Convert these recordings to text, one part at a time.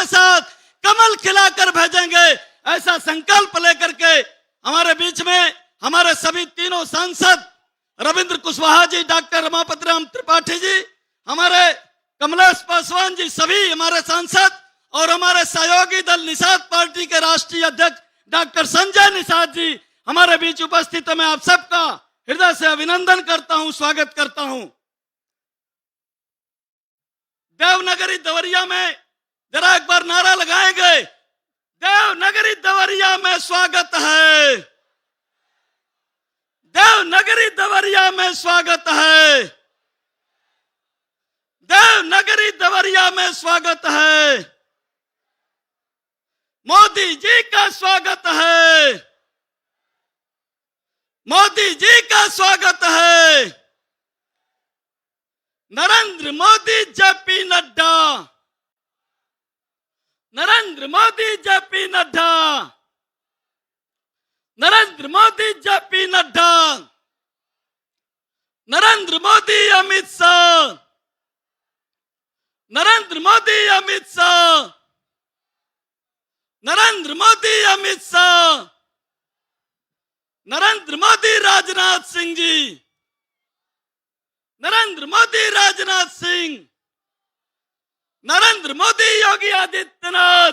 के साथ कमल खिलाकर भेजेंगे, ऐसा संकल्प लेकर के हमारे बीच में हमारे सभी तीनों सांसद रविंद्र कुशवाहा जी, डॉक्टर रमापति राम त्रिपाठी जी, हमारे कमलेश पासवान जी, सभी हमारे सांसद और हमारे सहयोगी दल निषाद पार्टी के राष्ट्रीय अध्यक्ष डॉक्टर संजय निषाद जी हमारे बीच उपस्थित है। मैं आप सबका हृदय से अभिनंदन करता हूं, स्वागत करता हूं। देवनगरी देवरिया में जरा एक बार नारा लगाएंगे, देवनगरी देवरिया में स्वागत है, देवनगरी देवरिया में स्वागत है, देवनगरी देवरिया में स्वागत है, मोदी जी का स्वागत है, मोदी जी का स्वागत है, Narendra Modi JP Nadda, Narendra Modi JP Nadda, Narendra Modi JP Nadda, Narendra Modi Amit Shah, Narendra Modi Amit Shah, Narendra Modi Amit Shah, Narendra Modi Rajnath Singh ji, Narendra Modi Rajnath Singh, Narendra Modi Yogi Adityanath,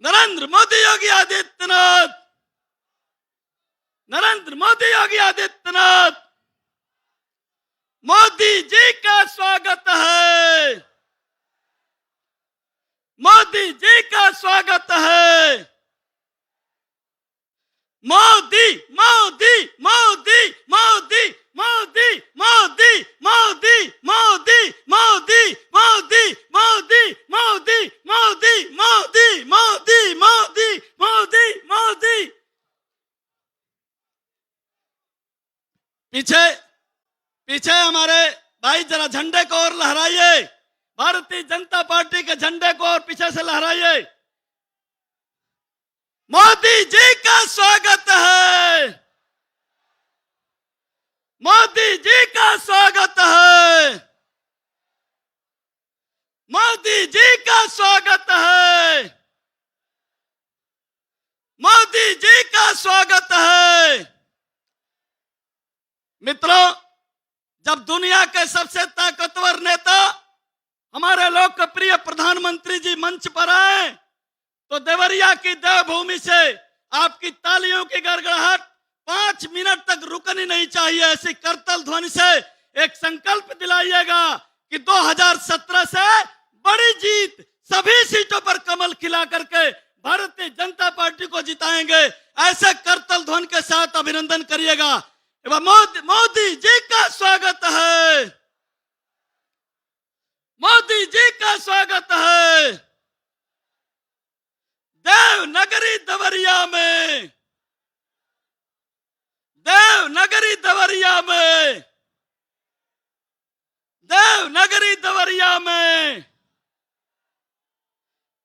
Narendra Modi Yogi Adityanath, Narendra Modi Yogi Adityanath, Modi ji का स्वागत है, मोदी जी का स्वागत है, मोदी मोदी मोदी मोदी मोदी मोदी मोदी मोदी मोदी मोदी मोदी मोदी मोदी मोदी मोदी मोदी मोदी मोदी। पीछे पीछे हमारे भाई जरा झंडे को और लहराइए, भारतीय जनता पार्टी के झंडे को और पीछे से लहराइए। मोदी जी का स्वागत है, मोदी जी का स्वागत है, मोदी जी का स्वागत है, मोदी जी का स्वागत है। मित्रों, जब दुनिया के सबसे ताकतवर नेता हमारे लोकप्रिय प्रधानमंत्री जी मंच पर आए तो देवरिया की देवभूमि से आपकी तालियों की गड़गड़ाहट 5 मिनट तक रुकनी नहीं चाहिए। ऐसी करतल ध्वनि से एक संकल्प दिलाइएगा कि 2017 से बड़ी जीत, सभी सीटों पर कमल खिला करके भारतीय जनता पार्टी को जिताएंगे। ऐसे करतल ध्वनि के साथ अभिनंदन करिएगा। मोदी जी का स्वागत है, मोदी जी का स्वागत है, देवनगरी देवरिया में, देवनगरी देवरिया में, देवनगरी देवरिया में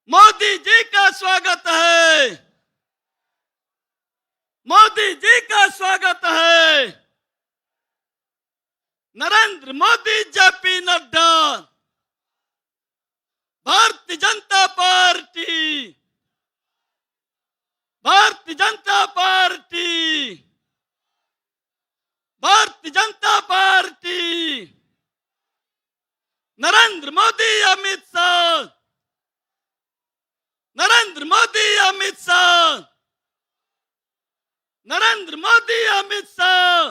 मोदी जी का स्वागत है, मोदी जी का स्वागत है, Narendra Modi JP Nadda, Bharatiya Janata party, Bharatiya Janata party, Bharatiya Janata party, Narendra Modi Amit Shah, Narendra Modi Amit Shah, Narendra Modi Amit Shah,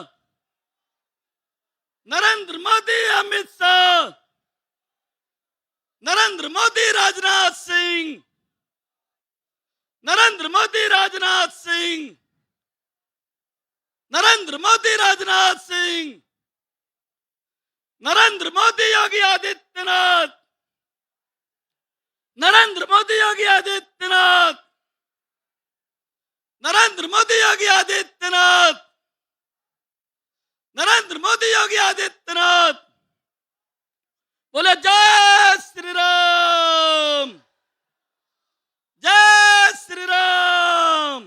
Narendra Modi Amit Shah, Narendra Modi Rajnath Singh, Narendra Modi Rajnath Singh, Narendra Modi Rajnath Singh, Narendra Modi Yogi Adityanath, Narendra Modi Yogi Adityanath, Narendra Modi Yogi Adityanath, Narendra Modi Yogi Adityanath. बोले जय श्री राम, जय श्री राम,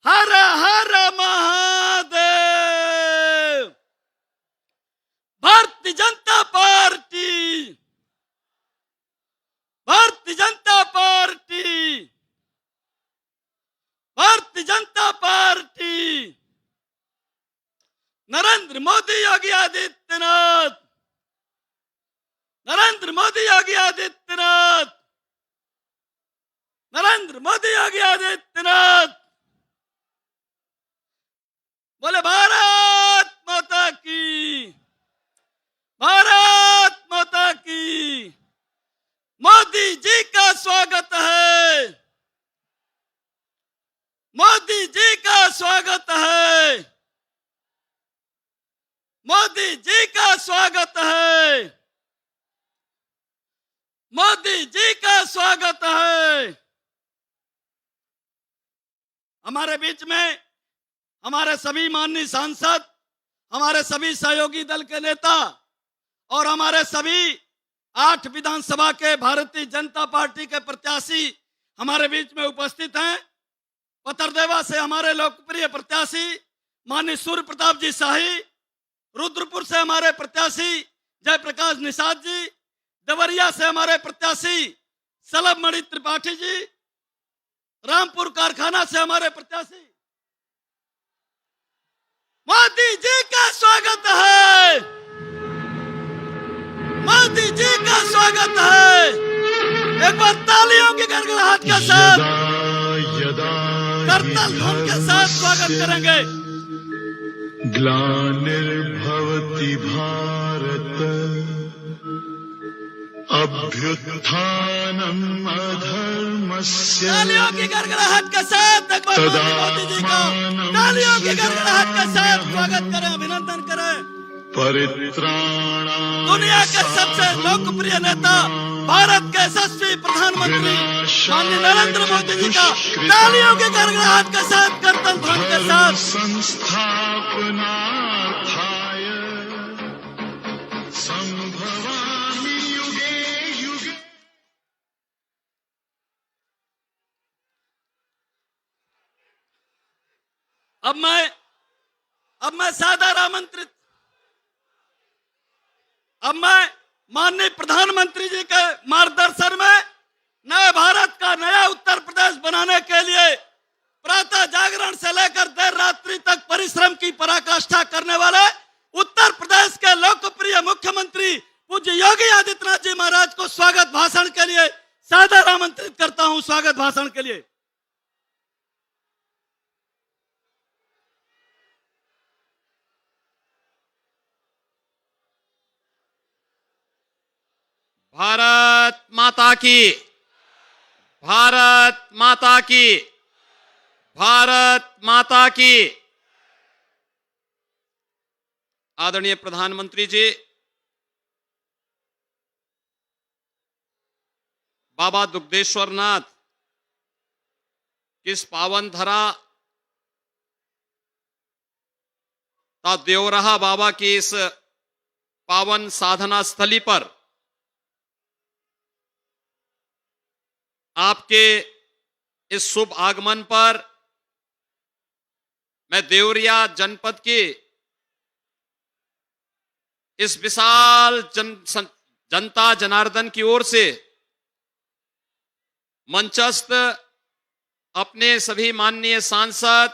हर हर महादेव। भारतीय जनता पार्टी, नरेंद्र मोदी योगी आदित्यनाथ, नरेंद्र मोदी योगी आदित्यनाथ, नरेंद्र मोदी योगी आदित्यनाथ। बोले भारत माता की, भारत माता की। मोदी जी का स्वागत है, मोदी जी का स्वागत है, मोदी जी का स्वागत है, मोदी जी का स्वागत है। हमारे बीच में हमारे सभी माननीय सांसद, हमारे सभी सहयोगी दल के नेता और हमारे सभी 8 विधानसभा के भारतीय जनता पार्टी के प्रत्याशी हमारे बीच में उपस्थित हैं। पथरदेवा से हमारे लोकप्रिय प्रत्याशी माननीय सूर्य प्रताप जी शाही, रुद्रपुर से हमारे प्रत्याशी जयप्रकाश निषाद जी, देवरिया से हमारे प्रत्याशी सलभ मणि त्रिपाठी जी, रामपुर कारखाना से हमारे प्रत्याशी। मोदी जी का स्वागत है, मोदी जी का स्वागत है। एक बार तालियों की गड़गड़ाहट के साथ, करताल ध्वनि के साथ स्वागत करेंगे। ग्लानिर्भवति भारत अभ्युत्थानम् अधर्मस्य। तालियों की गड़गड़ाहट के साथ एक बार मोदी जी का तालियों की गड़गड़ाहट के साथ स्वागत करें, अभिनंदन करें। परित्राणाय दुनिया के सबसे लोकप्रिय नेता, भारत के यशस्वी प्रधानमंत्री माननीय नरेंद्र मोदी जी का तालियों की गड़गड़ाहट के साथ, करताल ध्वनि के साथ संस्थापनार्थाय संभवामि युगे युगे। अब मैं सादर आमंत्रित, अब मैं माननीय प्रधानमंत्री जी के मार्गदर्शन में नए भारत का नया उत्तर प्रदेश बनाने के लिए प्रातः जागरण से लेकर देर रात्रि तक परिश्रम की पराकाष्ठा करने वाले उत्तर प्रदेश के लोकप्रिय मुख्यमंत्री पूज्य योगी आदित्यनाथ जी महाराज को स्वागत भाषण के लिए सादर आमंत्रित करता हूं। स्वागत भाषण के लिए भारत माता की, भारत माता की, भारत माता की। आदरणीय प्रधानमंत्री जी, बाबा दुग्धेश्वरनाथ किस पावन धरा ता देवरहा बाबा की इस पावन साधना स्थली पर आपके इस शुभ आगमन पर मैं देवरिया जनपद की इस विशाल जनता जनार्दन की ओर से मंचस्थ अपने सभी माननीय सांसद,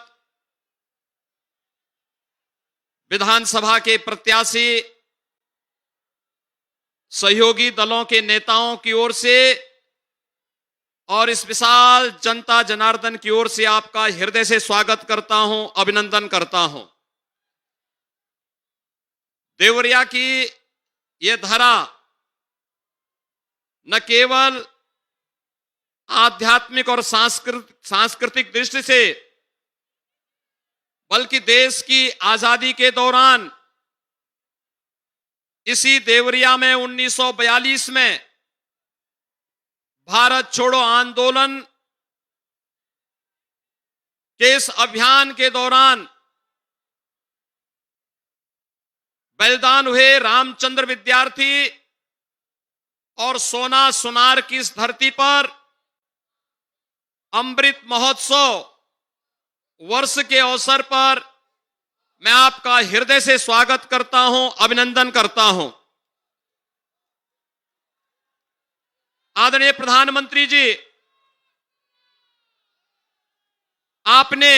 विधानसभा के प्रत्याशी, सहयोगी दलों के नेताओं की ओर से और इस विशाल जनता जनार्दन की ओर से आपका हृदय से स्वागत करता हूं, अभिनंदन करता हूं। देवरिया की यह धरा न केवल आध्यात्मिक और सांस्कृतिक दृष्टि से बल्कि देश की आजादी के दौरान इसी देवरिया में 1942 में भारत छोड़ो आंदोलन के इस अभियान के दौरान बलिदान हुए रामचंद्र विद्यार्थी और सोना सुनार की इस धरती पर अमृत महोत्सव वर्ष के अवसर पर मैं आपका हृदय से स्वागत करता हूं, अभिनंदन करता हूं। आदरणीय प्रधानमंत्री जी, आपने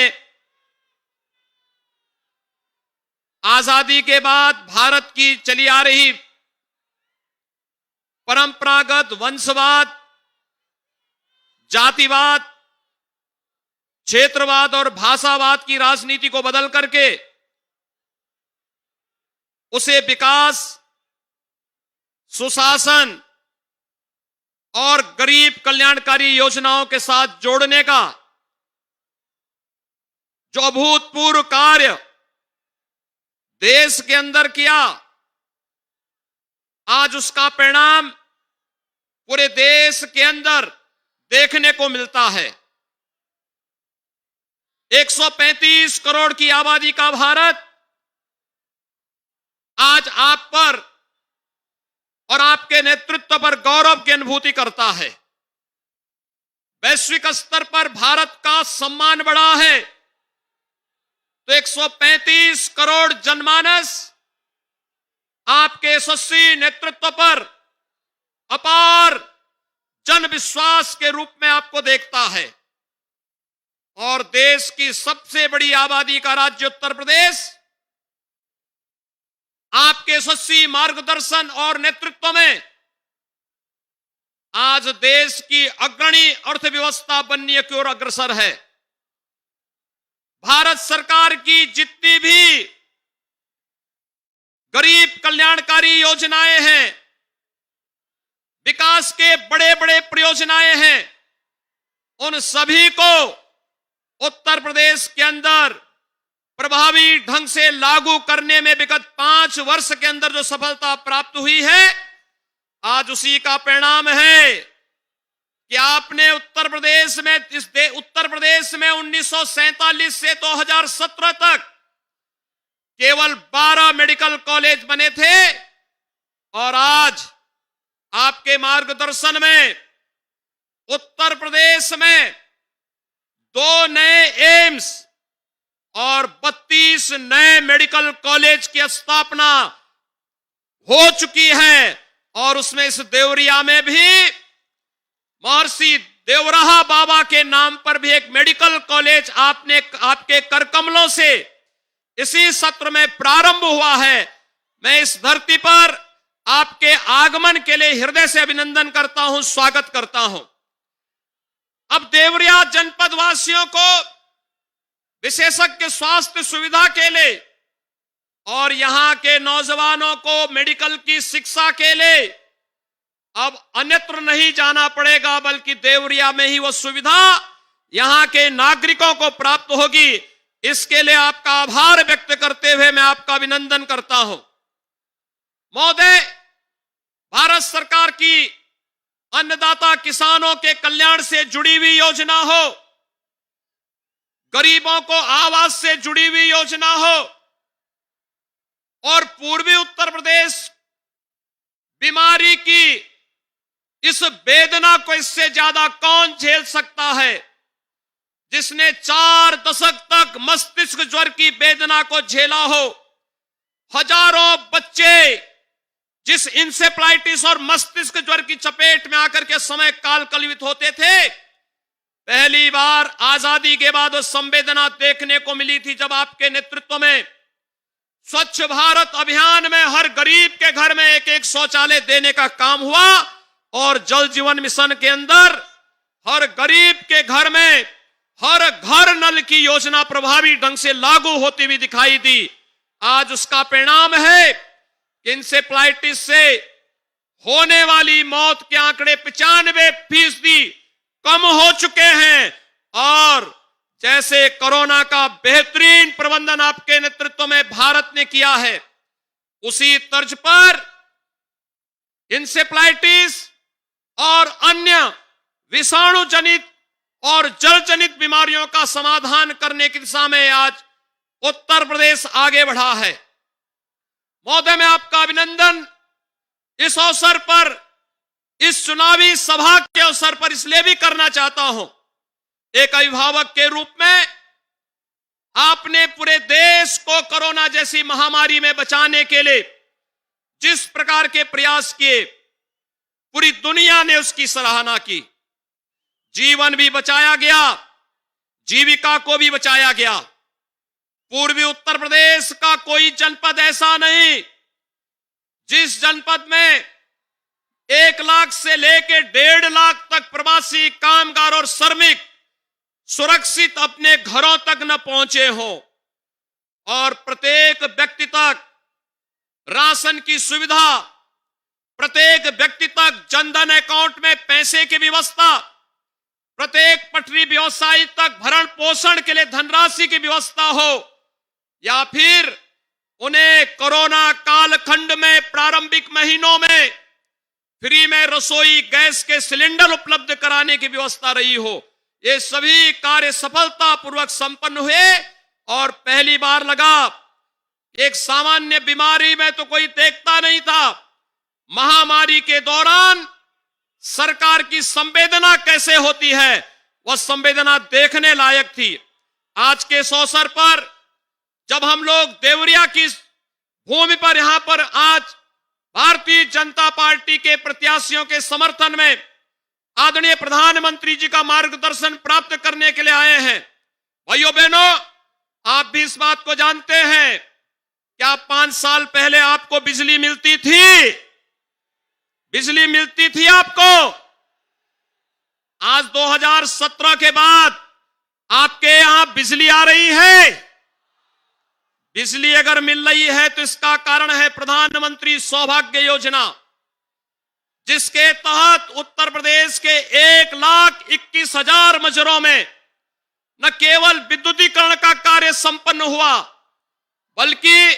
आजादी के बाद भारत की चली आ रही परंपरागत वंशवाद, जातिवाद, क्षेत्रवाद और भाषावाद की राजनीति को बदल करके उसे विकास, सुशासन और गरीब कल्याणकारी योजनाओं के साथ जोड़ने का जो अभूतपूर्व कार्य देश के अंदर किया, आज उसका परिणाम पूरे देश के अंदर देखने को मिलता है। 135 करोड़ की आबादी का भारत आज आप पर और आपके नेतृत्व पर गौरव की अनुभूति करता है। वैश्विक स्तर पर भारत का सम्मान बढ़ा है तो 135 करोड़ जनमानस आपके यशस्वी नेतृत्व पर अपार जन विश्वास के रूप में आपको देखता है। और देश की सबसे बड़ी आबादी का राज्य उत्तर प्रदेश आपके यशस्वी मार्गदर्शन और नेतृत्व में आज देश की अग्रणी अर्थव्यवस्था बनने की ओर अग्रसर है। भारत सरकार की जितनी भी गरीब कल्याणकारी योजनाएं हैं, विकास के बड़े बड़े परियोजनाएं हैं, उन सभी को उत्तर प्रदेश के अंदर प्रभावी ढंग से लागू करने में विगत 5 वर्ष के अंदर जो सफलता प्राप्त हुई है, आज उसी का परिणाम है कि आपने उत्तर प्रदेश में 1947 से 2017 तक केवल 12 मेडिकल कॉलेज बने थे और आज आपके मार्गदर्शन में उत्तर प्रदेश में 2 नए एम्स और 32 नए मेडिकल कॉलेज की स्थापना हो चुकी है। और उसमें इस देवरिया में भी महर्षि देवराहा बाबा के नाम पर भी एक मेडिकल कॉलेज आपके कर कमलों से इसी सत्र में प्रारंभ हुआ है। मैं इस धरती पर आपके आगमन के लिए हृदय से अभिनंदन करता हूं, स्वागत करता हूं। अब देवरिया जनपद वासियों को विशेषज्ञ स्वास्थ्य सुविधा के लिए और यहां के नौजवानों को मेडिकल की शिक्षा के लिए अब अन्यत्र नहीं जाना पड़ेगा, बल्कि देवरिया में ही वो सुविधा यहां के नागरिकों को प्राप्त होगी। इसके लिए आपका आभार व्यक्त करते हुए मैं आपका अभिनंदन करता हूं। महोदय, भारत सरकार की अन्नदाता किसानों के कल्याण से जुड़ी हुई योजना हो, गरीबों को आवास से जुड़ी हुई योजना हो और पूर्वी उत्तर प्रदेश बीमारी की इस वेदना को इससे ज्यादा कौन झेल सकता है, जिसने 4 दशक तक मस्तिष्क ज्वर की वेदना को झेला हो। हजारों बच्चे जिस इंसेफ्लाइटिस और मस्तिष्क ज्वर की चपेट में आकर के समय काल कलवित होते थे, पहली बार आजादी के बाद वो संवेदना देखने को मिली थी जब आपके नेतृत्व में स्वच्छ भारत अभियान में हर गरीब के घर में एक शौचालय देने का काम हुआ और जल जीवन मिशन के अंदर हर गरीब के घर में हर घर नल की योजना प्रभावी ढंग से लागू होती हुई दिखाई दी। आज उसका परिणाम है कि इंसेफ्लाइटिस से होने वाली मौत के आंकड़े 95% कम हो चुके हैं। और जैसे कोरोना का बेहतरीन प्रबंधन आपके नेतृत्व में भारत ने किया है, उसी तर्ज पर इंसेफ्लाइटिस और अन्य विषाणु जनित और जल जनित बीमारियों का समाधान करने की दिशा में आज उत्तर प्रदेश आगे बढ़ा है। महोदय, मैं आपका अभिनंदन इस अवसर पर, इस चुनावी सभा के अवसर पर इसलिए भी करना चाहता हूं, एक अभिभावक के रूप में आपने पूरे देश को कोरोना जैसी महामारी में बचाने के लिए जिस प्रकार के प्रयास किए, पूरी दुनिया ने उसकी सराहना की। जीवन भी बचाया गया, जीविका को भी बचाया गया। पूर्वी उत्तर प्रदेश का कोई जनपद ऐसा नहीं जिस जनपद में 1 लाख से लेकर 1.5 लाख तक प्रवासी कामगार और श्रमिक सुरक्षित अपने घरों तक न पहुंचे हो और प्रत्येक व्यक्ति तक राशन की सुविधा, प्रत्येक व्यक्ति तक जनधन अकाउंट में पैसे की व्यवस्था, प्रत्येक पटरी व्यवसायी तक भरण पोषण के लिए धनराशि की व्यवस्था हो, या फिर उन्हें कोरोना कालखंड में प्रारंभिक महीनों में फ्री में रसोई गैस के सिलेंडर उपलब्ध कराने की व्यवस्था रही हो, ये सभी कार्य सफलतापूर्वक संपन्न हुए। और पहली बार लगा, एक सामान्य बीमारी में तो कोई देखता नहीं था, महामारी के दौरान सरकार की संवेदना कैसे होती है, वह संवेदना देखने लायक थी। आज के इस अवसर पर जब हम लोग देवरिया की भूमि पर यहां पर आज भारतीय जनता पार्टी के प्रत्याशियों के समर्थन में आदरणीय प्रधानमंत्री जी का मार्गदर्शन प्राप्त करने के लिए आए हैं, भाइयों बहनों, आप भी इस बात को जानते हैं, क्या 5 साल पहले आपको बिजली मिलती थी? बिजली मिलती थी आपको? आज 2017 के बाद आपके यहां बिजली आ रही है। बिजली अगर मिल रही है तो इसका कारण है प्रधानमंत्री सौभाग्य योजना, जिसके तहत उत्तर प्रदेश के 1,21,000 मजरों में न केवल विद्युतीकरण का कार्य संपन्न हुआ, बल्कि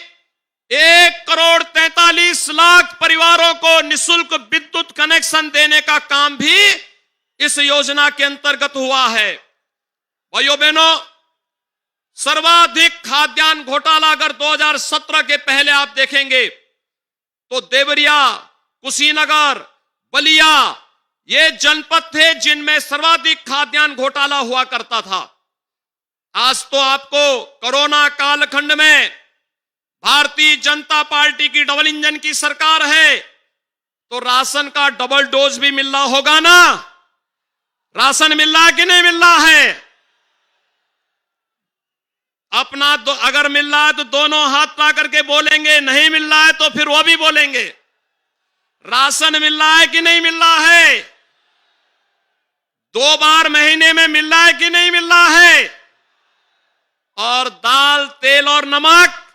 1,43,00,000 परिवारों को निःशुल्क विद्युत कनेक्शन देने का काम भी इस योजना के अंतर्गत हुआ है। भाइयों बहनों, सर्वाधिक खाद्यान्न घोटाला अगर 2017 के पहले आप देखेंगे तो देवरिया, कुशीनगर, बलिया ये जनपद थे जिनमें सर्वाधिक खाद्यान्न घोटाला हुआ करता था। आज तो आपको कोरोना कालखंड में भारतीय जनता पार्टी की डबल इंजन की सरकार है, तो राशन का डबल डोज भी मिल रहा होगा ना? राशन मिल रहा है कि नहीं मिल रहा है? अपना अगर मिल रहा है तो दोनों हाथ ला करके बोलेंगे, नहीं मिल रहा है तो फिर वो भी बोलेंगे। राशन मिल रहा है कि नहीं मिल रहा है? 2 बार महीने में मिल रहा है कि नहीं मिल रहा है? और दाल, तेल और नमक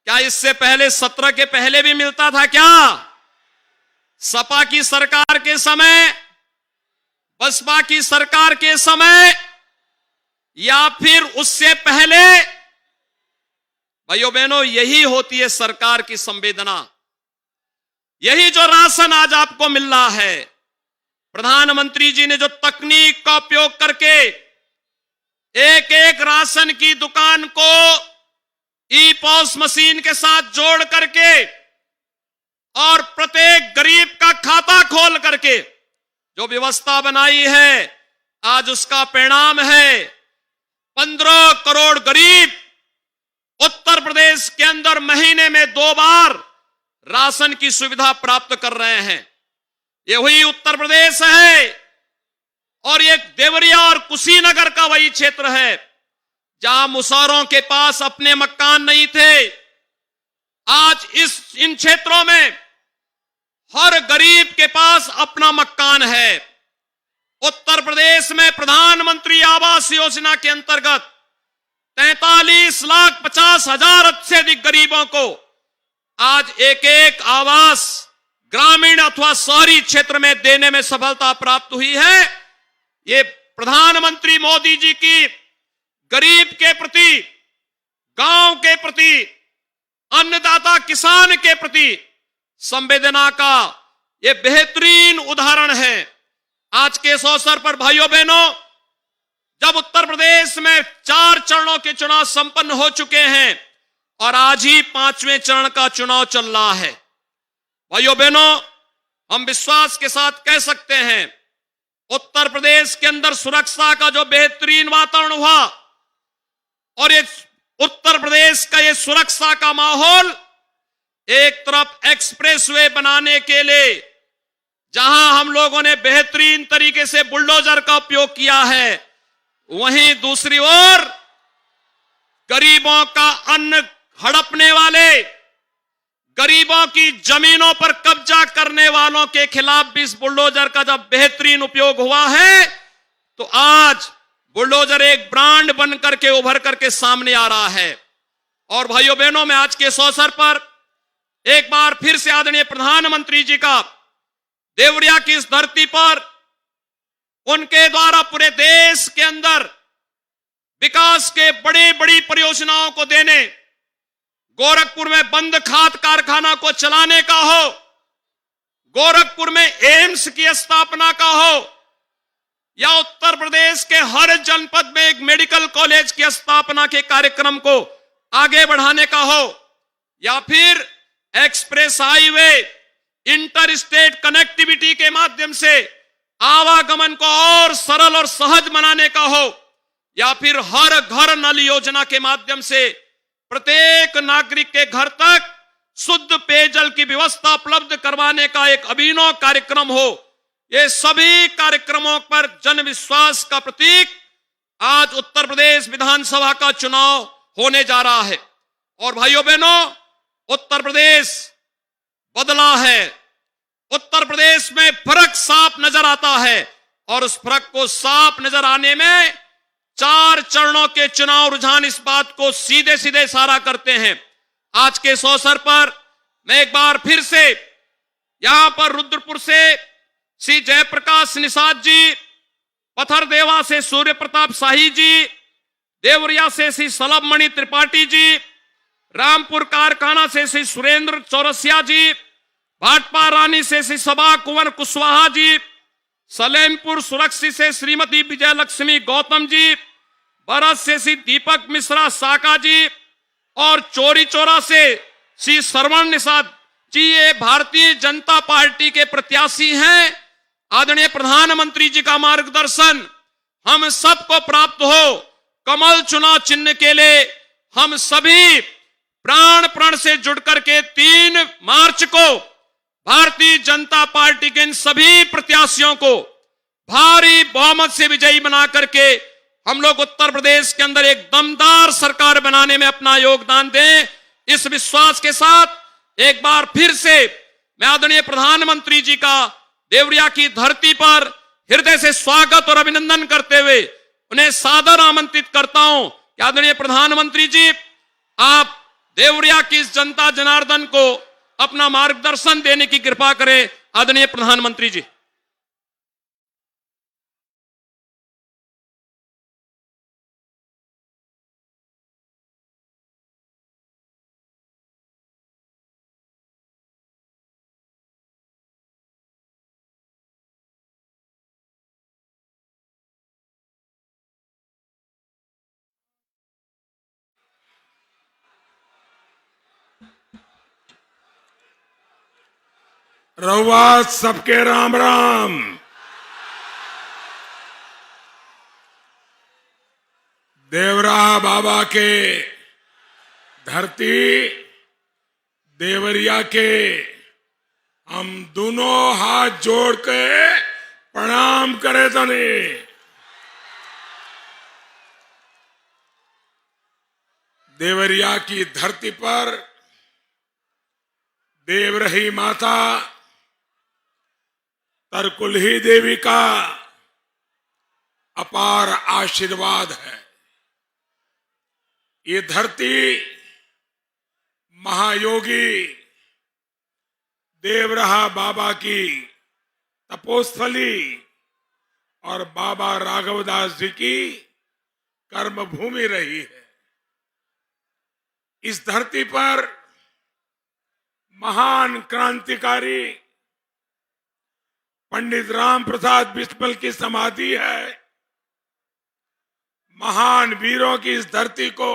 क्या इससे पहले 17 के पहले भी मिलता था क्या? सपा की सरकार के समय, बसपा की सरकार के समय, या फिर उससे पहले? भाइयों बहनों, यही होती है सरकार की संवेदना। यही जो राशन आज आपको मिल रहा है, प्रधानमंत्री जी ने जो तकनीक का उपयोग करके एक एक राशन की दुकान को ई-पॉस मशीन के साथ जोड़ करके और प्रत्येक गरीब का खाता खोल करके जो व्यवस्था बनाई है, आज उसका परिणाम है 15 करोड़ गरीब उत्तर प्रदेश के अंदर महीने में 2 बार राशन की सुविधा प्राप्त कर रहे हैं। ये वही उत्तर प्रदेश है और ये देवरिया और कुशीनगर का वही क्षेत्र है जहां मुसहरों के पास अपने मकान नहीं थे। आज इन क्षेत्रों में हर गरीब के पास अपना मकान है। उत्तर प्रदेश में प्रधानमंत्री आवास योजना के अंतर्गत 43,50,000 से अधिक गरीबों को आज एक एक आवास ग्रामीण अथवा शहरी क्षेत्र में देने में सफलता प्राप्त हुई है। ये प्रधानमंत्री मोदी जी की गरीब के प्रति, गांव के प्रति, अन्नदाता किसान के प्रति संवेदना का ये बेहतरीन उदाहरण है। आज के इस अवसर पर भाइयों बहनों, जब उत्तर प्रदेश में 4 चरणों के चुनाव संपन्न हो चुके हैं और आज ही 5वें चरण का चुनाव चल रहा है, भाइयों बहनों, हम विश्वास के साथ कह सकते हैं उत्तर प्रदेश के अंदर सुरक्षा का जो बेहतरीन वातावरण हुआ और ये उत्तर प्रदेश का ये सुरक्षा का माहौल, एक तरफ एक्सप्रेसवे बनाने के लिए जहां हम लोगों ने बेहतरीन तरीके से बुलडोजर का उपयोग किया है, वहीं दूसरी ओर गरीबों का अन्न हड़पने वाले, गरीबों की जमीनों पर कब्जा करने वालों के खिलाफ भी इस बुलडोजर का जब बेहतरीन उपयोग हुआ है, तो आज बुलडोजर एक ब्रांड बन करके उभर करके सामने आ रहा है। और भाइयों बहनों, मैं आज के इस अवसर पर एक बार फिर से आदरणीय प्रधानमंत्री जी का देवरिया की इस धरती पर उनके द्वारा पूरे देश के अंदर विकास के बड़ी बड़ी परियोजनाओं को देने, गोरखपुर में बंद खाद कारखाना को चलाने का हो, गोरखपुर में एम्स की स्थापना का हो, या उत्तर प्रदेश के हर जनपद में एक मेडिकल कॉलेज की स्थापना के कार्यक्रम को आगे बढ़ाने का हो, या फिर express highway inter state connectivity के माध्यम से आवागमन को और सरल और सहज बनाने का हो, या फिर हर घर नल योजना के माध्यम से प्रत्येक नागरिक के घर तक शुद्ध पेयजल की व्यवस्था उपलब्ध करवाने का एक अभिनव कार्यक्रम हो, ये सभी कार्यक्रमों पर जन विश्वास का प्रतीक आज उत्तर प्रदेश विधानसभा का चुनाव होने जा रहा है। और भाइयों बहनों, उत्तर प्रदेश बदला है, उत्तर प्रदेश में फर्क साफ नजर आता है, और उस फर्क को साफ नजर आने में 4 चरणों के चुनाव रुझान इस बात को सीधे सीधे इशारा करते हैं। आज के इस अवसर पर मैं एक बार फिर से यहां पर रुद्रपुर से श्री जयप्रकाश निषाद जी, पथरदेवा से सूर्य प्रताप शाही जी, देवरिया से श्री सलभमणि त्रिपाठी जी, रामपुर कारखाना से श्री सुरेंद्र चौरसिया जी, भाटपा रानी से श्री सभा कुंवर कुशवाहा जी, सलेमपुर सुरक्षित से श्रीमती विजयलक्ष्मी गौतम जी, बरस से श्री दीपक मिश्रा साका जी, और चोरी चौरा से श्री श्रवण निषाद जी, ये भारतीय जनता पार्टी के प्रत्याशी हैं। आदरणीय प्रधानमंत्री जी का मार्गदर्शन हम सबको प्राप्त हो, कमल चुनाव चिन्ह के लिए हम सभी प्राण प्रण से जुड़ करके 3 मार्च को भारतीय जनता पार्टी के इन सभी प्रत्याशियों को भारी बहुमत से विजयी बना करके हम लोग उत्तर प्रदेश के अंदर एक दमदार सरकार बनाने में अपना योगदान दें। इस विश्वास के साथ एक बार फिर से मैं आदरणीय प्रधानमंत्री जी का देवरिया की धरती पर हृदय से स्वागत और अभिनंदन करते हुए उन्हें सादर आमंत्रित करता हूं कि आदरणीय प्रधानमंत्री जी, आप देवरिया की इस जनता जनार्दन को अपना मार्गदर्शन देने की कृपा करें। आदरणीय प्रधानमंत्री जी। रहुआ सबके राम राम। देवरा बाबा के धरती देवरिया के हम दोनों हाथ जोड़ के प्रणाम करे तने। देवरिया की धरती पर देवरही माता तरकुलही देवी का अपार आशीर्वाद है। ये धरती महायोगी देवरहा बाबा की तपोस्थली और बाबा राघवदास जी की कर्मभूमि रही है। इस धरती पर महान क्रांतिकारी पंडित राम प्रसाद बिस्मिल की समाधि है। महान वीरों की इस धरती को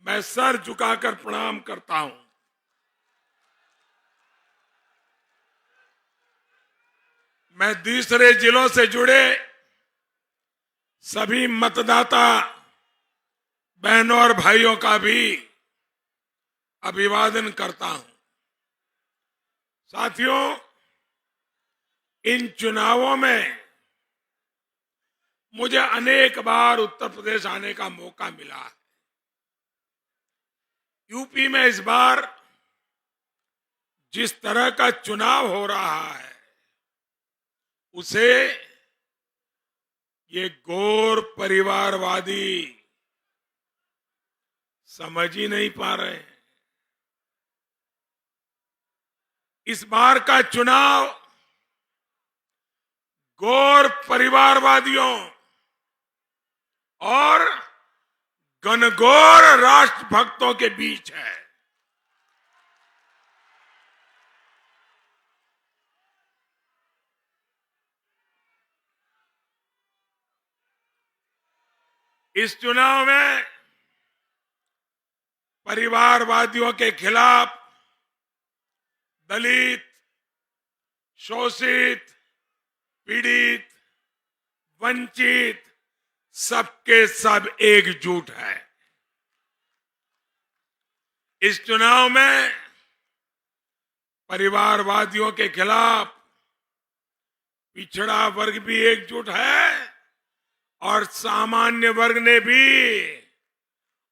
मैं सर झुकाकर प्रणाम करता हूं। मैं दूसरे जिलों से जुड़े सभी मतदाता बहनों और भाइयों का भी अभिवादन करता हूं। साथियों, इन चुनावों में मुझे अनेक बार उत्तर प्रदेश आने का मौका मिला है। यूपी में इस बार जिस तरह का चुनाव हो रहा है उसे ये गौर परिवारवादी समझ ही नहीं पा रहे हैं। इस बार का चुनाव गौर परिवारवादियों और घनघोर राष्ट्रभक्तों के बीच है। इस चुनाव में परिवारवादियों के खिलाफ दलित, शोषित, पीड़ित, वंचित सबके सब एकजुट है। इस चुनाव में परिवारवादियों के खिलाफ पिछड़ा वर्ग भी एकजुट है और सामान्य वर्ग ने भी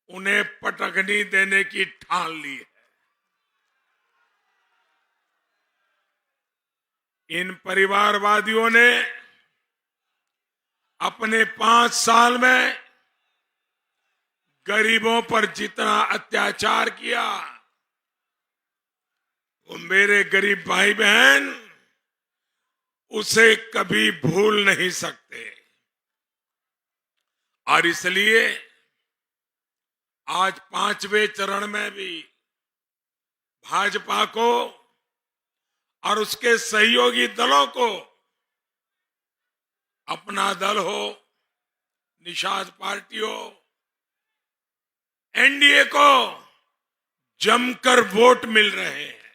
उन्हें पटखनी देने की ठान ली है। इन परिवारवादियों ने अपने 5 साल में गरीबों पर जितना अत्याचार किया वो मेरे गरीब भाई बहन उसे कभी भूल नहीं सकते। और इसलिए आज 5वें चरण में भी भाजपा को और उसके सहयोगी दलों को, अपना दल हो, निषाद पार्टी हो, एनडीए को जमकर वोट मिल रहे हैं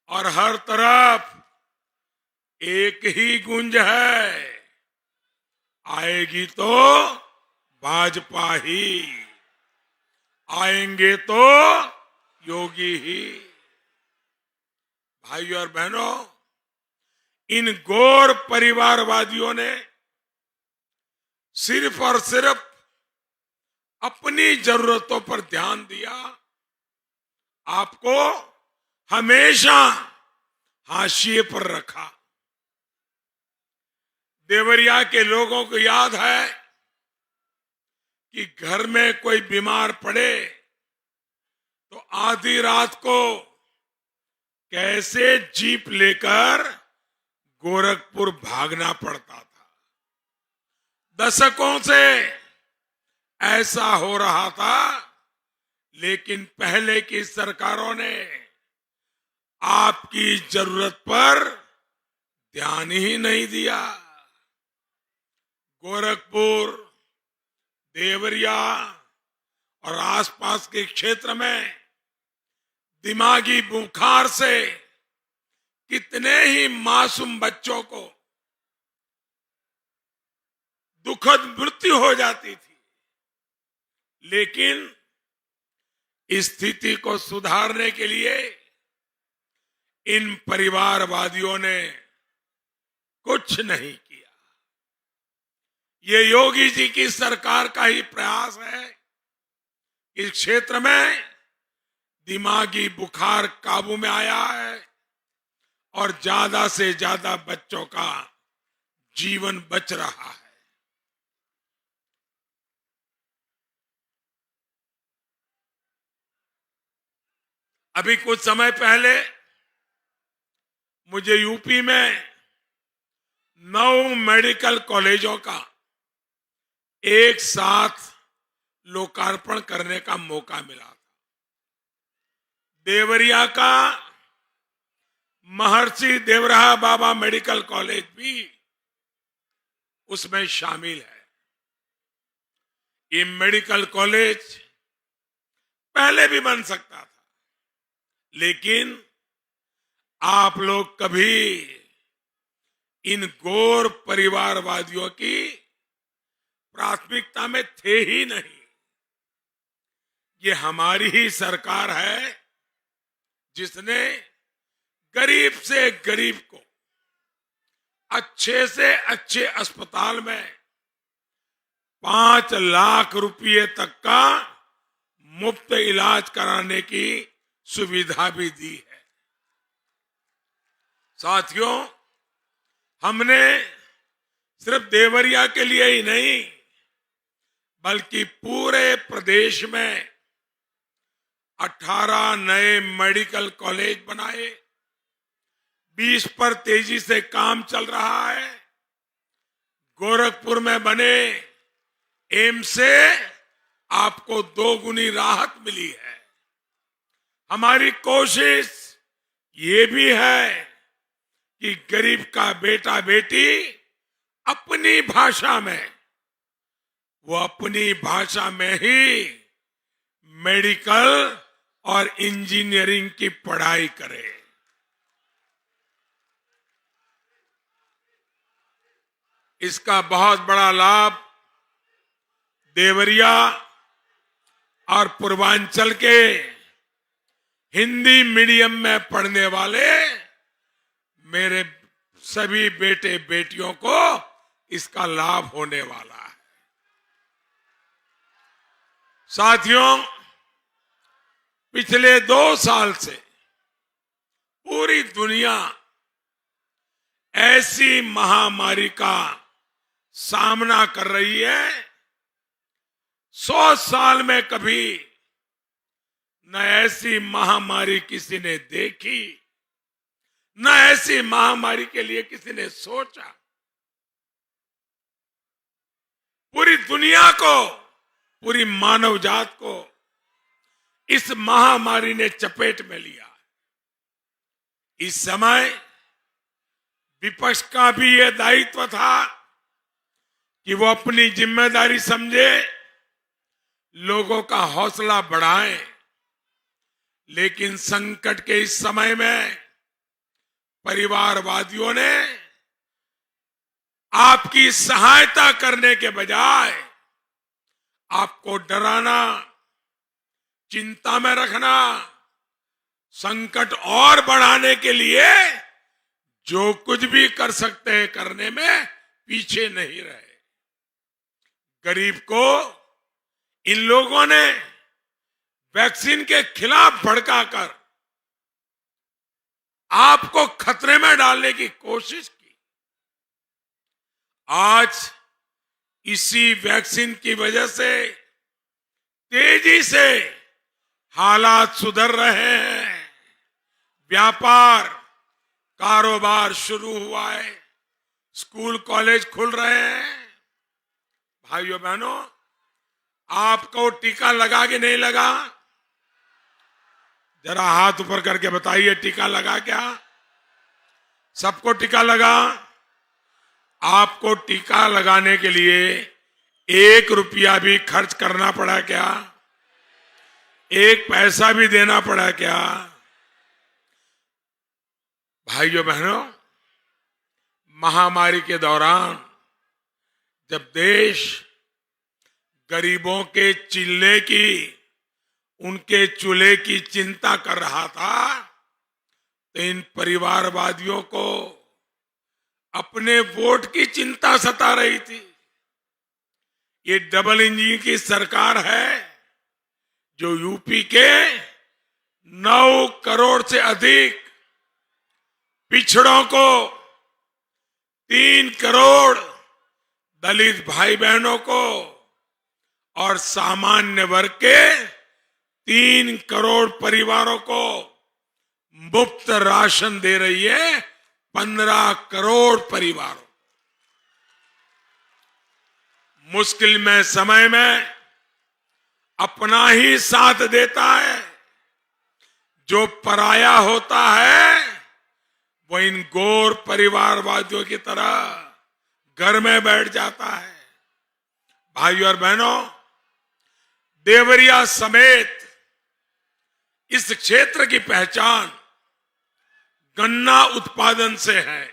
और हर तरफ एक ही गूंज है, आएगी तो भाजपा ही, आएंगे तो योगी ही। भाइयों और बहनों, इन गौर परिवारवादियों ने सिर्फ और सिर्फ अपनी जरूरतों पर ध्यान दिया, आपको हमेशा हाशिए पर रखा। देवरिया के लोगों को याद है कि घर में कोई बीमार पड़े तो आधी रात को कैसे जीप लेकर गोरखपुर भागना पड़ता था। दशकों से ऐसा हो रहा था, लेकिन पहले की सरकारों ने आपकी जरूरत पर ध्यान ही नहीं दिया। गोरखपुर, देवरिया और आसपास के क्षेत्र में दिमागी बुखार से कितने ही मासूम बच्चों को दुखद मृत्यु हो जाती थी, लेकिन इस स्थिति को सुधारने के लिए इन परिवारवादियों ने कुछ नहीं किया। ये योगी जी की सरकार का ही प्रयास है। इस क्षेत्र में दिमागी बुखार काबू में आया है और ज्यादा से ज्यादा बच्चों का जीवन बच रहा है। अभी कुछ समय पहले मुझे यूपी में 9 मेडिकल कॉलेजों का एक साथ लोकार्पण करने का मौका मिला था। देवरिया का महर्षि देवराहा बाबा मेडिकल कॉलेज भी उसमें शामिल है। ये मेडिकल कॉलेज पहले भी बन सकता था, लेकिन आप लोग कभी इन गौर परिवारवादियों की प्राथमिकता में थे ही नहीं। ये हमारी ही सरकार है जिसने गरीब से गरीब को अच्छे से अच्छे अस्पताल में 5 लाख रुपये तक का मुफ्त इलाज कराने की सुविधा भी दी है। साथियों, हमने सिर्फ देवरिया के लिए ही नहीं बल्कि पूरे प्रदेश में 18 नए मेडिकल कॉलेज बनाए। 20 पर तेजी से काम चल रहा है। गोरखपुर में बने एम्स से आपको 2 गुनी राहत मिली है। हमारी कोशिश ये भी है कि गरीब का बेटा बेटी अपनी भाषा में, वो अपनी भाषा में ही मेडिकल और इंजीनियरिंग की पढ़ाई करे। इसका बहुत बड़ा लाभ देवरिया और पूर्वांचल के हिंदी मीडियम में पढ़ने वाले मेरे सभी बेटे बेटियों को इसका लाभ होने वाला है। साथियों, पिछले 2 साल से पूरी दुनिया ऐसी महामारी का सामना कर रही है 100 साल में कभी न ऐसी महामारी किसी ने देखी, न ऐसी महामारी के लिए किसी ने सोचा। पूरी दुनिया को, पूरी मानव जात को इस महामारी ने चपेट में लिया। इस समय विपक्ष का भी यह दायित्व था कि वो अपनी जिम्मेदारी समझे, लोगों का हौसला बढ़ाएं। लेकिन संकट के इस समय में परिवारवादियों ने आपकी सहायता करने के बजाय आपको डराना, चिंता में रखना, संकट और बढ़ाने के लिए जो कुछ भी कर सकते हैं करने में पीछे नहीं रहे। गरीब को इन लोगों ने वैक्सीन के खिलाफ भड़काकर आपको खतरे में डालने की कोशिश की। आज इसी वैक्सीन की वजह से तेजी से हालात सुधर रहे हैं। व्यापार, कारोबार शुरू हुआ है, स्कूल कॉलेज खुल रहे हैं। भाइयों बहनों, आपको टीका लगा कि नहीं लगा? जरा हाथ ऊपर करके बताइए, टीका लगा क्या? सबको टीका लगा? आपको टीका लगाने के लिए 1 रुपया भी खर्च करना पड़ा क्या? 1 पैसा भी देना पड़ा क्या? भाइयों बहनों, महामारी के दौरान जब देश गरीबों के चिल्ले की, उनके चूल्हे की चिंता कर रहा था, तो इन परिवारवादियों को अपने वोट की चिंता सता रही थी। ये डबल इंजन की सरकार है जो यूपी के 9 करोड़ से अधिक पिछड़ों को, 3 करोड़ दलित भाई बहनों को और सामान्य वर्ग के 3 करोड़ परिवारों को मुफ्त राशन दे रही है। 15 करोड़ परिवारों। मुश्किल में समय में अपना ही साथ देता है। जो पराया होता है वो इन गौर परिवारवादियों की तरह घर में बैठ जाता है। भाइयों और बहनों, देवरिया समेत इस क्षेत्र की पहचान गन्ना उत्पादन से है।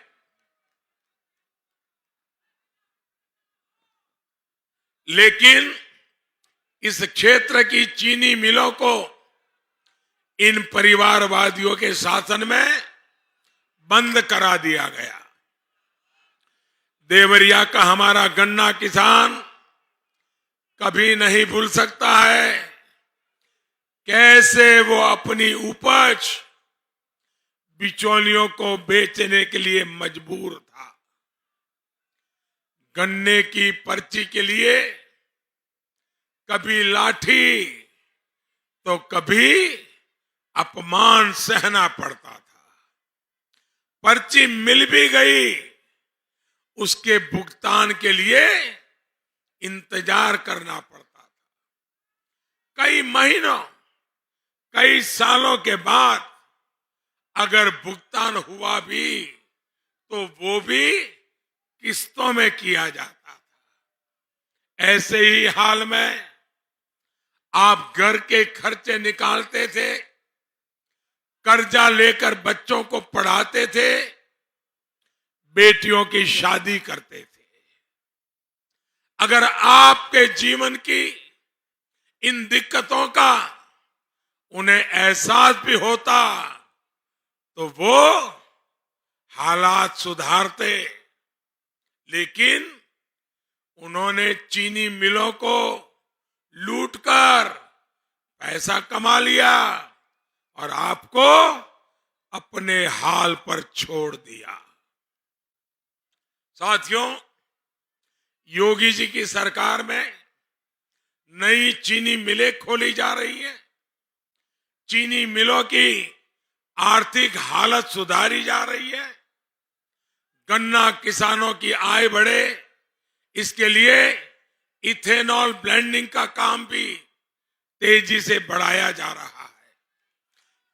लेकिन इस क्षेत्र की चीनी मिलों को इन परिवारवादियों के शासन में बंद करा दिया गया। देवरिया का हमारा गन्ना किसान कभी नहीं भूल सकता है कैसे वो अपनी उपज बिचौलियों को बेचने के लिए मजबूर था। गन्ने की पर्ची के लिए कभी लाठी तो कभी अपमान सहना पड़ता था। पर्ची मिल भी गई, उसके भुगतान के लिए इंतजार करना पड़ता था। कई महीनों, कई सालों के बाद अगर भुगतान हुआ भी तो वो भी किस्तों में किया जाता था। ऐसे ही हाल में आप घर के खर्चे निकालते थे, कर्जा लेकर बच्चों को पढ़ाते थे, बेटियों की शादी करते थे। अगर आपके जीवन की इन दिक्कतों का उन्हें एहसास भी होता तो वो हालात सुधारते, लेकिन उन्होंने चीनी मिलों को लूटकर पैसा कमा लिया और आपको अपने हाल पर छोड़ दिया। साथियों, योगी जी की सरकार में नई चीनी मिलें खोली जा रही है, चीनी मिलों की आर्थिक हालत सुधारी जा रही है, गन्ना किसानों की आय बढ़े इसके लिए इथेनॉल ब्लेंडिंग का काम भी तेजी से बढ़ाया जा रहा है।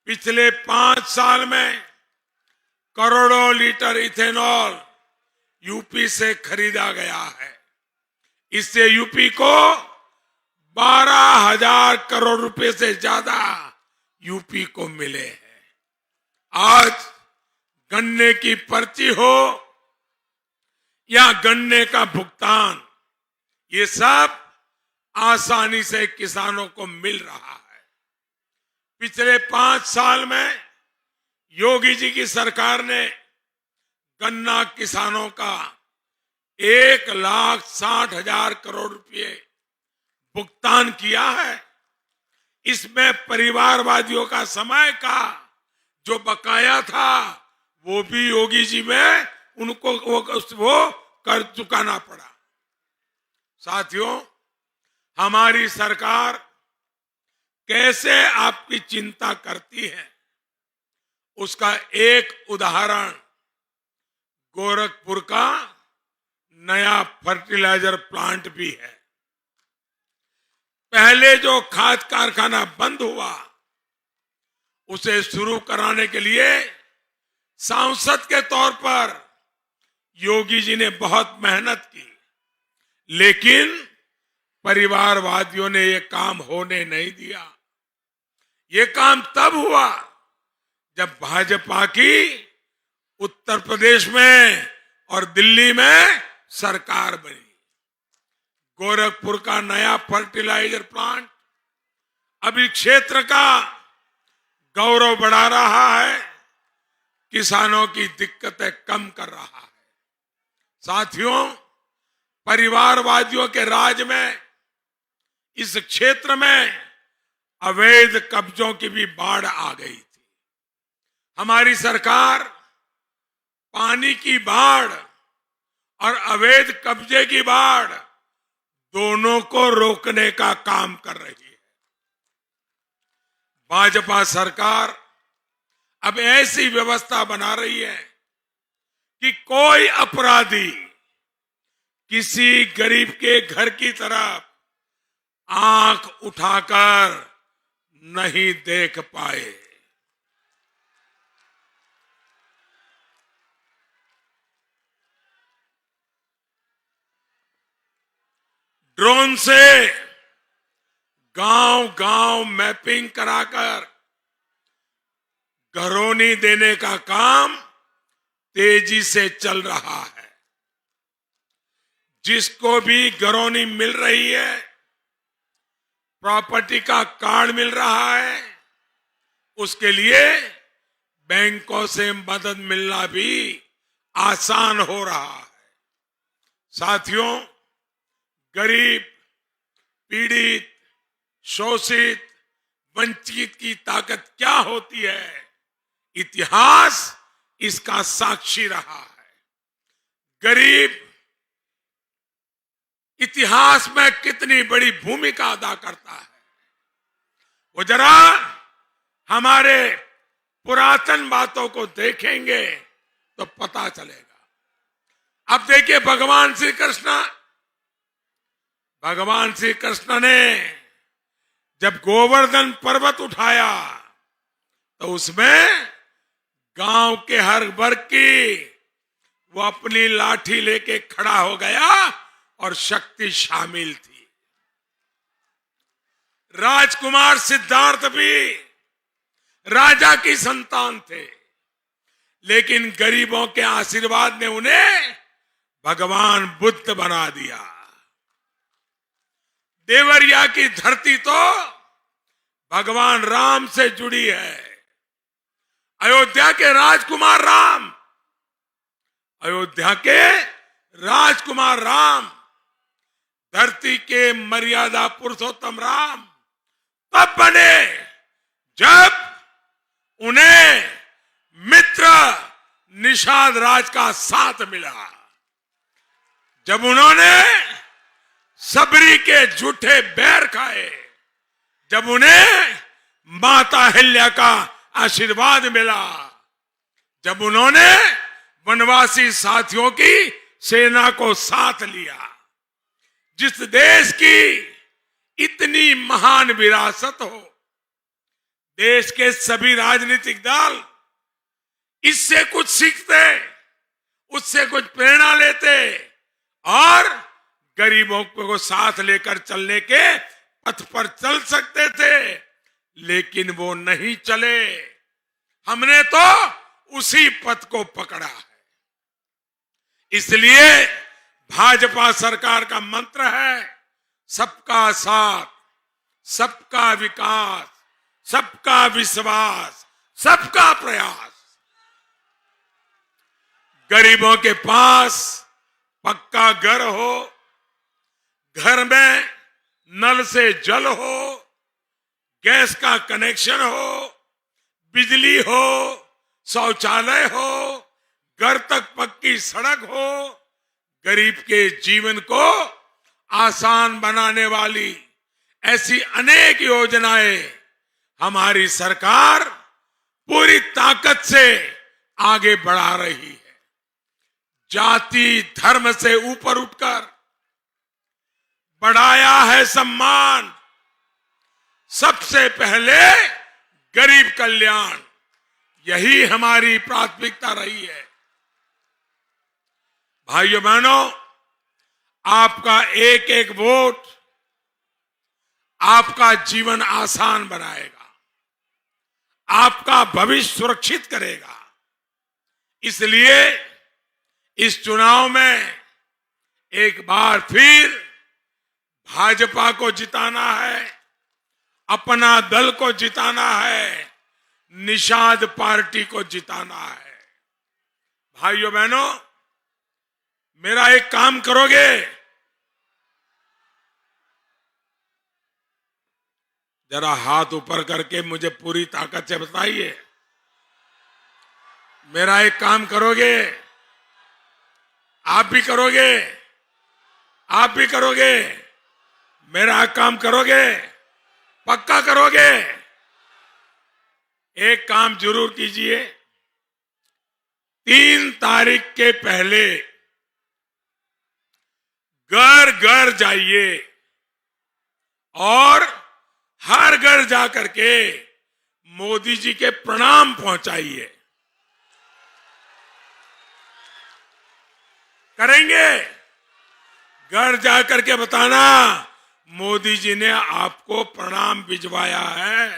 पिछले 5 साल में करोड़ों लीटर इथेनॉल यूपी से खरीदा गया है। इससे यूपी को 12,000 करोड़ रुपए से ज्यादा यूपी को मिले हैं। आज गन्ने की पर्ची हो या गन्ने का भुगतान, ये सब आसानी से किसानों को मिल रहा है। पिछले 5 साल में योगी जी की सरकार ने गन्ना किसानों का 1,60,000 करोड़ रुपए भुगतान किया है। इसमें परिवारवादियों का समय का जो बकाया था वो भी योगी जी में उनको वो कर चुकाना पड़ा। साथियों, हमारी सरकार कैसे आपकी चिंता करती है उसका एक उदाहरण गोरखपुर का नया फर्टिलाइजर प्लांट भी है। पहले जो खाद कारखाना बंद हुआ उसे शुरू कराने के लिए सांसद के तौर पर योगी जी ने बहुत मेहनत की, लेकिन परिवारवादियों ने यह काम होने नहीं दिया। ये काम तब हुआ जब भाजपा की उत्तर प्रदेश में और दिल्ली में सरकार बनी। गोरखपुर का नया फर्टिलाइजर प्लांट अभी क्षेत्र का गौरव बढ़ा रहा है, किसानों की दिक्कतें कम कर रहा है। साथियों, परिवारवादियों के राज में इस क्षेत्र में अवैध कब्जों की भी बाढ़ आ गई थी। हमारी सरकार पानी की बाढ़ और अवैध कब्जे की बाढ़ दोनों को रोकने का काम कर रही है। भाजपा सरकार अब ऐसी व्यवस्था बना रही है कि कोई अपराधी किसी गरीब के घर की तरफ आंख उठाकर नहीं देख पाए। ड्रोन से गांव-गांव मैपिंग कराकर घरौनी देने का काम तेजी से चल रहा है। जिसको भी घरौनी मिल रही है, प्रॉपर्टी का कार्ड मिल रहा है, उसके लिए बैंकों से मदद मिलना भी आसान हो रहा है। साथियों, गरीब, पीड़ित, शोषित, वंचित की ताकत क्या होती है, इतिहास इसका साक्षी रहा है। गरीब इतिहास में कितनी बड़ी भूमिका अदा करता है, वो जरा हमारे पुरातन बातों को देखेंगे तो पता चलेगा। अब देखिए भगवान श्री कृष्ण ने जब गोवर्धन पर्वत उठाया तो उसमें गांव के हर वर्ग की वो अपनी लाठी लेके खड़ा हो गया और शक्ति शामिल थी। राजकुमार सिद्धार्थ भी राजा की संतान थे, लेकिन गरीबों के आशीर्वाद ने उन्हें भगवान बुद्ध बना दिया। देवरिया की धरती तो भगवान राम से जुड़ी है। अयोध्या के राजकुमार राम धरती के मर्यादा पुरुषोत्तम राम तब बने जब उन्हें मित्र निषाद राज का साथ मिला, जब उन्होंने सबरी के झूठे बैर खाए, जब उन्हें माता अहिल्या का आशीर्वाद मिला, जब उन्होंने वनवासी साथियों की सेना को साथ लिया। जिस देश की इतनी महान विरासत हो, देश के सभी राजनीतिक दल इससे कुछ सीखते, उससे कुछ प्रेरणा लेते और गरीबों को साथ लेकर चलने के पथ पर चल सकते थे, लेकिन वो नहीं चले। हमने तो उसी पथ को पकड़ा है। इसलिए भाजपा सरकार का मंत्र है सबका साथ, सबका विकास, सबका विश्वास, सबका प्रयास। गरीबों के पास पक्का घर हो, घर में नल से जल हो, गैस का कनेक्शन हो, बिजली हो, शौचालय हो, घर तक पक्की सड़क हो, गरीब के जीवन को आसान बनाने वाली ऐसी अनेक योजनाएं हमारी सरकार पूरी ताकत से आगे बढ़ा रही है। जाति धर्म से ऊपर उठकर बढ़ाया है सम्मान, सबसे पहले गरीब कल्याण, यही हमारी प्राथमिकता रही है। भाइयों बहनों, आपका एक एक वोट आपका जीवन आसान बनाएगा, आपका भविष्य सुरक्षित करेगा। इसलिए इस चुनाव में एक बार फिर भाजपा को जिताना है, अपना दल को जिताना है, निषाद पार्टी को जिताना है। भाइयों बहनों, मेरा एक काम करोगे? जरा हाथ ऊपर करके मुझे पूरी ताकत से बताइए, मेरा एक काम करोगे? आप भी करोगे? आप भी करोगे? मेरा काम करोगे? पक्का करोगे? एक काम जरूर कीजिए, 3 तारीख के पहले घर घर जाइए और हर घर जाकर के मोदी जी के प्रणाम पहुंचाइए। करेंगे? घर जाकर के बताना मोदी जी ने आपको प्रणाम भिजवाया है।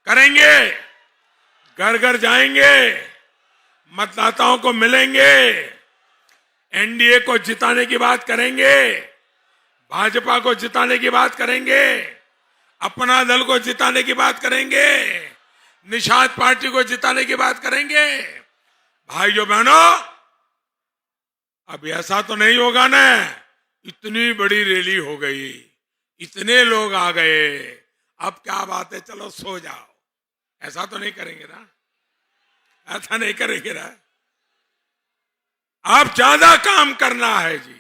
करेंगे? घर घर जाएंगे, मतदाताओं को मिलेंगे, एनडीए को जिताने की बात करेंगे, भाजपा को जिताने की बात करेंगे, अपना दल को जिताने की बात करेंगे, निषाद पार्टी को जिताने की बात करेंगे। भाइयों बहनों, अब ऐसा तो नहीं होगा ना, इतनी बड़ी रैली हो गई, इतने लोग आ गए, अब क्या बात है, चलो सो जाओ। ऐसा तो नहीं करेंगे ना, ऐसा नहीं करेंगे ना। अब ज्यादा काम करना है जी,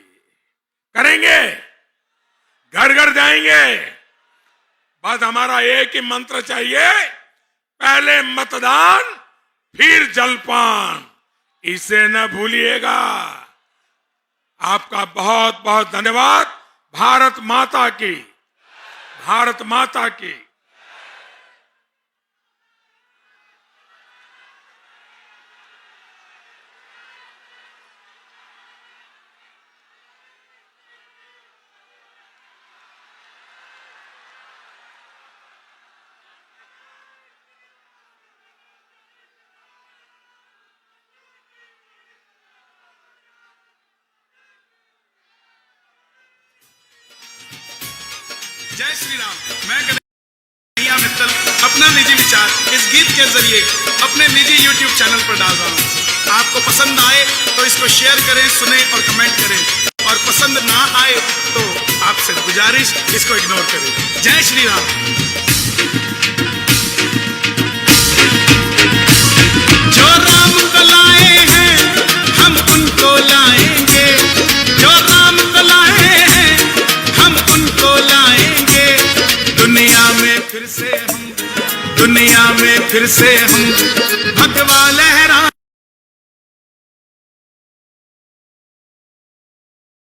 करेंगे, घर घर जाएंगे। बस हमारा एक ही मंत्र चाहिए, पहले मतदान फिर जलपान, इसे न भूलिएगा। आपका बहुत बहुत धन्यवाद। भारत माता की, भारत माता की। जय श्री राम। मैं कन्हैया मित्तल अपना निजी विचार इस गीत के जरिए अपने निजी YouTube चैनल पर डाल रहा हूँ। आपको पसंद आए तो इसको शेयर करें, सुने और कमेंट करें, और पसंद ना आए तो आपसे गुजारिश, इसको इग्नोर करें। जय श्री राम। जो राम को लाए हैं हम उनको लाएंगे, जो राम को लाए हैं हम उनको लाएंगे। दुनिया में फिर से हम भगवा लहरा